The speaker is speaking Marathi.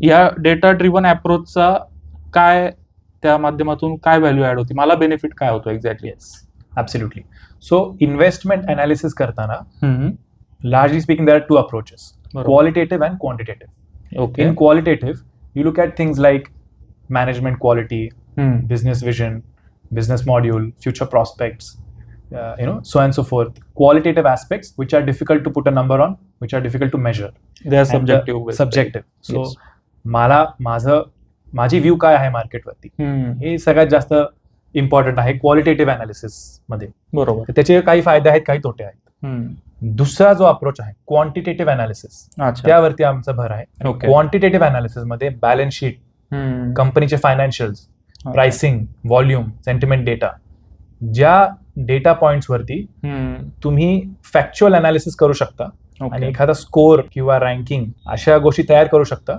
या डेटा ड्रिव्हन अप्रोचचा काय त्या माध्यमातून काय व्हॅल्यू ऍड होती, मला बेनिफिट काय होतो exactly? Yes, absolutely. So investment analysis करताना largely speaking, there are two approaches: qualitative and quantitative. Okay. In qualitative, you look at things like management quality, business vision, business module, future prospects, so on and so forth. Qualitative aspects which are difficult to put a number on, which are difficult to measure. They are And subjective. Subjective. So Yes. माझी व्ह्यू काय आहे मार्केटवरती, हे सगळ्यात जास्त इम्पॉर्टंट आहे क्वालिटेटिव्ह अनालिसिस मध्ये. बरोबर. त्याचे काही फायदे आहेत, काही तोटे आहेत. दुसरा जो अप्रोच आहे क्वांटिटेटिव्ह अनालिसिस, त्यावरती आमचा भर आहे. क्वांटिटेटिव्ह अनालिसिस मध्ये बॅलन्स शीट, कंपनीचे financials, pricing, volume, sentiment data, ज्या डेटा पॉइंट्स वरती तुम्ही फॅक्च्युअल अनालिसिस करू शकता आणि एखादा स्कोर किंवा रँकिंग अशा गोष्टी तयार करू शकता